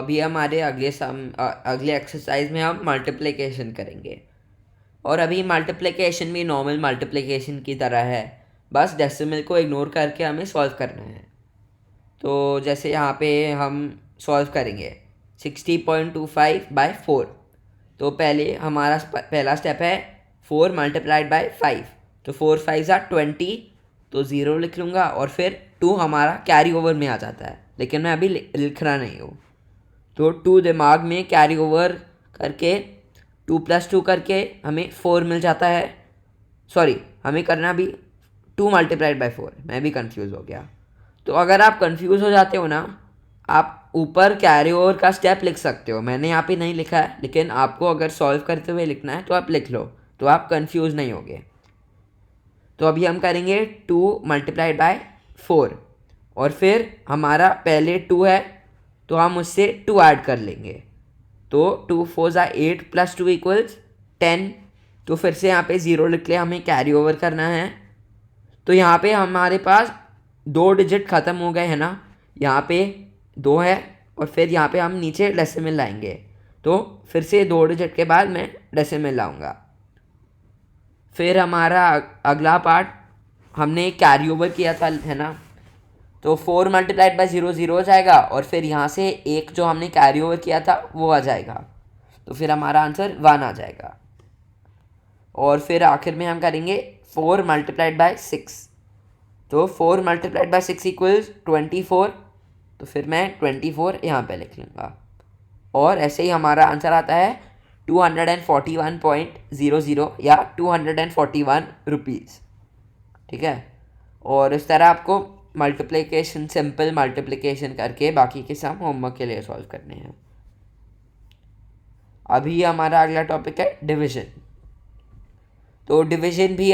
अभी हमारे अगले एक्सरसाइज में हम मल्टीप्लिकेशन करेंगे। और अभी मल्टीप्लिकेशन भी नॉर्मल मल्टीप्लिकेशन की तरह है, बस डेसिमल को इग्नोर करके हमें सॉल्व करना है। तो जैसे यहाँ पे हम सॉल्व करेंगे 60.25/4। तो पहले हमारा पहला स्टेप है 4 × 5। तो 4 5 = 20, तो 0 लिख लूँगा और फिर 2 हमारा कैरी ओवर में आ जाता है, लेकिन मैं अभी लिख रहा नहीं हूँ। तो 2 दिमाग में कैरी ओवर करके 2 + 2 करके हमें 4 मिल जाता है। सॉरी, हमें करना भी 2 × 4। मैं भी कंफ्यूज हो गया। तो अगर आप कंफ्यूज हो जाते हो ना, आप ऊपर कैरी ओवर का स्टेप लिख सकते हो। मैंने यहाँ पे नहीं लिखा है, लेकिन आपको अगर सॉल्व करते हुए लिखना है तो आप लिख लो, तो आप कंफ्यूज नहीं होगे। तो अभी हम करेंगे 2 × 4, और फिर हमारा पहले 2 है तो हम उससे 2 ऐड कर लेंगे। तो 2 4 8 + 2 = 10। तो फिर से यहाँ पे 0 लिख ले, हमें कैरी ओवर करना है। तो यहाँ पे हमारे पास 2 डिजिट ख़त्म हो गए हैं ना, यहाँ पे 2 है और फिर यहाँ पे हम नीचे डेसिमल लाएंगे। तो फिर से 2 डिजिट के बाद मैं डेसिमल लाऊंगा। फिर हमारा अगला पार्ट हमने कैरी ओवर किया था, है ना। तो 4 × 0 0 हो जाएगा, और फिर यहाँ से एक जो हमने कैरी ओवर किया था वो आ जाएगा। तो फिर हमारा आंसर 1 आ जाएगा। और फिर आखिर में हम करेंगे 4 × 6। तो 4 × 6 = 24। तो फिर मैं 24 यहाँ पे लिख लूँगा, और ऐसे ही हमारा आंसर आता है 241.00 या 241 रुपीज़। ठीक है। और इस तरह आपको मल्टीप्लिकेशन, सिंपल मल्टीप्लिकेशन करके बाकी के सम होमवर्क के लिए सॉल्व करने हैं। अभी हमारा अगला टॉपिक है डिवीजन। तो डिवीजन भी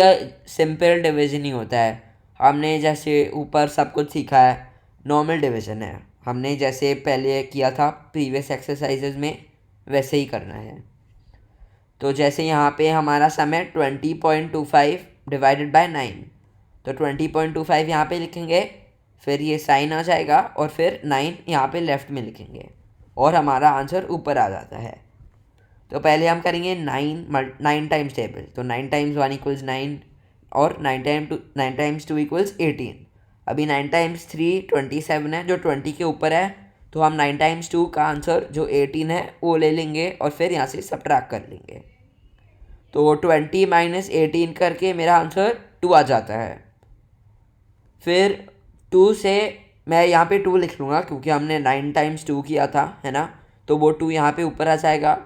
सिंपल डिवीजन ही होता है। हमने जैसे ऊपर सब कुछ सीखा है, नॉर्मल डिवीजन है। हमने जैसे पहले किया था प्रीवियस एक्सरसाइजेज में, वैसे ही करना है। तो जैसे यहाँ पे हमारा सम है 20.25 / 9। तो 20.25 यहाँ पे लिखेंगे, फिर ये साइन आ जाएगा और फिर 9 यहाँ पे लेफ्ट में लिखेंगे, और हमारा आंसर ऊपर आ जाता है। तो पहले हम करेंगे 9 टाइम्स टेबल। तो 9 × 1 = 9, और 9 × 2 = 18। अभी 9 × 3 27 है, जो 20 के ऊपर है। तो हम 9 × 2 का आंसर जो 18 है वो ले लेंगे, और फिर यहाँ से सब्ट्रैक्ट कर लेंगे। तो 20 - 18 करके मेरा आंसर 2 आ जाता है। फिर 2 से मैं यहाँ पे 2 लिख लूँगा, क्योंकि हमने 9 × 2 किया था, है ना। तो वो 2 यहाँ पे ऊपर आ जाएगा।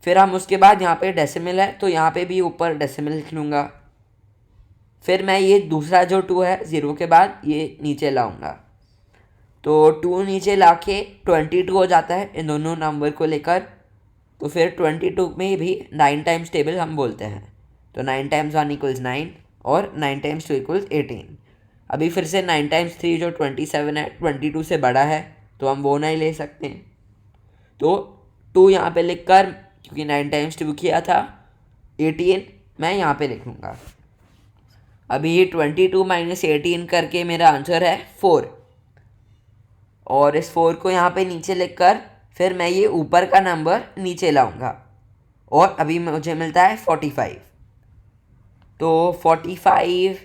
फिर हम उसके बाद यहाँ पे डेसिमल है, तो यहाँ पे भी ऊपर डेसिमल लिख लूँगा। फिर मैं ये दूसरा जो 2 है 0 के बाद, ये नीचे लाऊंगा। तो 2 नीचे ला के 22 हो जाता है इन दोनों नंबर को लेकर। तो फिर 22 में भी 9 टाइम्स टेबल हम बोलते हैं। तो 9 × 1 = 9, और 9 × 2 = 18। अभी फिर से 9 × 3 जो 27 है, 22 से बड़ा है, तो हम वो नहीं ले सकते। तो 2 यहाँ पे लिख कर, क्योंकि 9 × 2 किया था, 18 मैं यहाँ पे लिखूँगा। अभी 22 - 18 करके मेरा आंसर है 4, और इस 4 को यहाँ पे नीचे लिख कर फिर मैं ये ऊपर का नंबर नीचे लाऊंगा, और अभी मुझे मिलता है 45। तो 45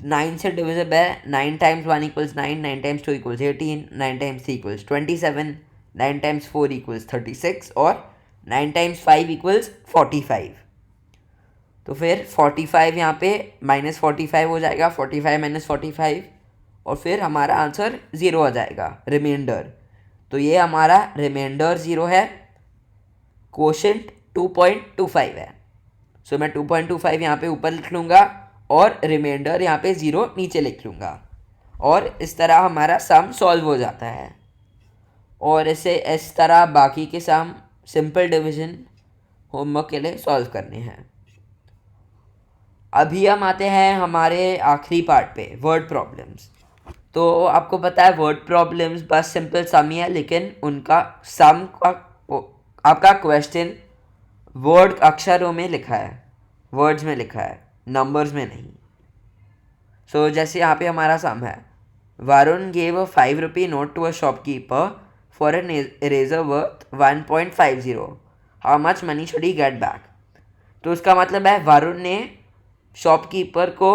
9 से डिविजिबल है। 9 × 1 = 9, 9 × 2 = 18, 9 × 3 = 27, 9 × 4 = 36, और 9 × 5 = 45। तो फिर 45 यहाँ पे -45 हो जाएगा, 45 - 45, और फिर हमारा आंसर 0 आ जाएगा, रिमाइंडर। तो ये हमारा रिमाइंडर 0 है। क्वोशंट 2.25 है। सो मैं 2.25 यहाँ पे ऊपर लिख लूँगा, और रिमाइंडर यहाँ पे 0 नीचे लिख लूँगा, और इस तरह हमारा सम सॉल्व हो जाता है। और इस तरह बाकी के सम सिंपल डिवीजन होमवर्क के लिए सॉल्व करने हैं। अभी हम आते हैं हमारे आखिरी पार्ट पे, वर्ड प्रॉब्लम्स। तो आपको पता है वर्ड प्रॉब्लम्स बस सिंपल सम ही है, लेकिन उनका सम का आपका क्वेश्चन वर्ड अक्षरों में लिखा है, वर्ड्स में लिखा है, नंबर्स में नहीं। जैसे यहाँ पे हमारा सम है, Varun gave a 5 rupee note to a shopkeeper for an eraser worth 1.50. How much money should he get back? तो उसका मतलब है वरुण ने शॉपकीपर को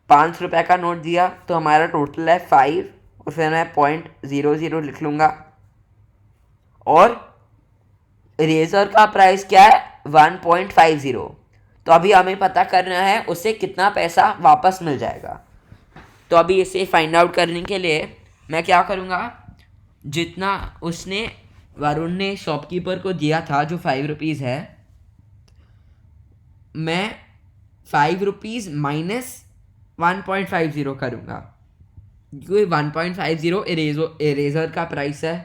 5 रुपये का नोट दिया, तो हमारा टोटल है 5, और फिर मैं 0.00 लिख लूँगा। और इरेजर का प्राइस क्या है? 1.50। तो अभी हमें पता करना है उससे कितना पैसा वापस मिल जाएगा। तो अभी इसे फाइंड आउट करने के लिए मैं क्या करूँगा, जितना उसने वरुण ने शॉपकीपर को दिया था जो 5 रुपीज़ है, मैं 5 रुपीज़ माइनस 1.50 करूँगा, क्योंकि 1.50 इरेजर का प्राइस है।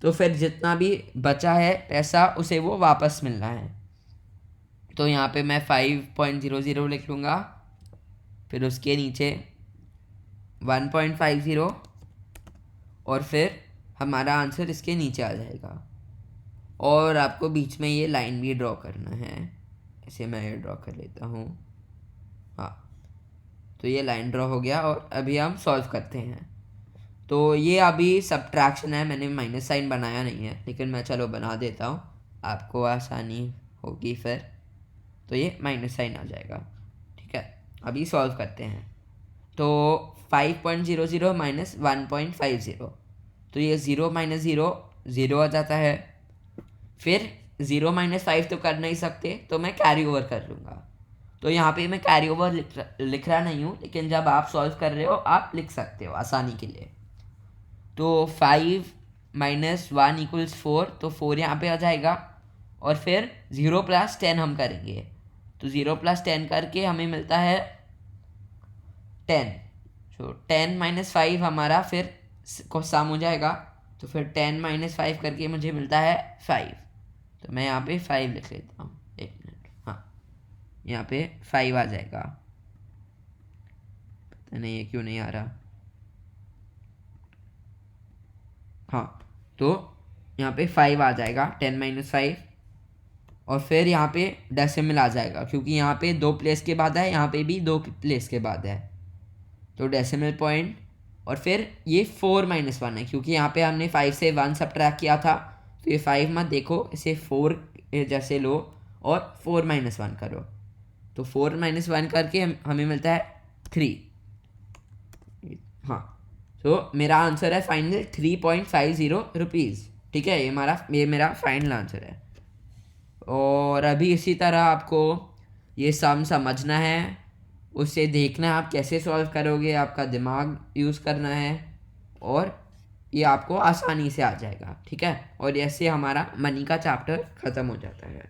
तो फिर जितना भी बचा है पैसा उसे वो वापस मिलना है। तो यहाँ पे मैं 5.00 लिख लूँगा, फिर उसके नीचे 1.50, और फिर हमारा आंसर इसके नीचे आ जाएगा। और आपको बीच में ये लाइन भी ड्रॉ करना है, इसे मैं ड्रॉ कर लेता हूँ। हाँ, तो ये लाइन ड्रॉ हो गया, और अभी हम सॉल्व करते हैं। तो ये अभी सब्ट्रैक्शन है, मैंने माइनस साइन बनाया नहीं है, लेकिन मैं चलो बना देता हूँ, आपको आसानी होगी फिर। तो ये माइनस साइन आ जाएगा, ठीक है। अभी सॉल्व करते हैं। तो 5.00 माइनस 1.50, तो ये 0 माइनस 0 0 आ जाता है। फिर 0 माइनस 5 तो कर नहीं सकते, तो मैं कैरी ओवर कर लूँगा। तो यहाँ पे मैं कैरी ओवर लिख रहा नहीं हूँ, लेकिन जब आप सॉल्व कर रहे हो आप लिख सकते हो आसानी के लिए। तो 5 माइनस 1 इक्वल्स 4, तो 4 यहाँ पे आ जाएगा, और फिर 0 प्लस 10 हम करेंगे। तो 0 प्लस 10 करके हमें मिलता है 10। तो 10 माइनस 5 हमारा फिर को सम हो जाएगा, तो फिर 10 माइनस 5 करके मुझे मिलता है 5। तो मैं यहाँ पे 5 लिख लेता हूँ, एक मिनट। हाँ, यहाँ पे 5 आ जाएगा, पता नहीं ये क्यों नहीं आ रहा। हाँ, तो यहाँ पे 5 आ जाएगा, 10 माइनस 5, और फिर यहाँ पे डेसिमल आ जाएगा, क्योंकि यहाँ पे 2 प्लेस के बाद है, यहाँ पे भी 2 प्लेस के बाद है, तो डेसिमल पॉइंट। और फिर ये 4 माइनस 1 है, क्योंकि यहाँ पे हमने 5 से 1 सब्ट्रैक्ट किया था, तो ये 5 मत देखो, इसे 4 जैसे लो और 4 माइनस 1 करो। तो 4 माइनस 1 करके हमें मिलता है 3। हाँ, तो मेरा आंसर है फाइनल 3.50 रुपीज़, ठीक है। ये मेरा फाइनल आंसर है। और अभी इसी तरह आपको ये सम समझना है, उसे देखना है आप कैसे सॉल्व करोगे, आपका दिमाग यूज़ करना है, और ये आपको आसानी से आ जाएगा, ठीक है। और ऐसे हमारा मनी का चैप्टर ख़त्म हो जाता है।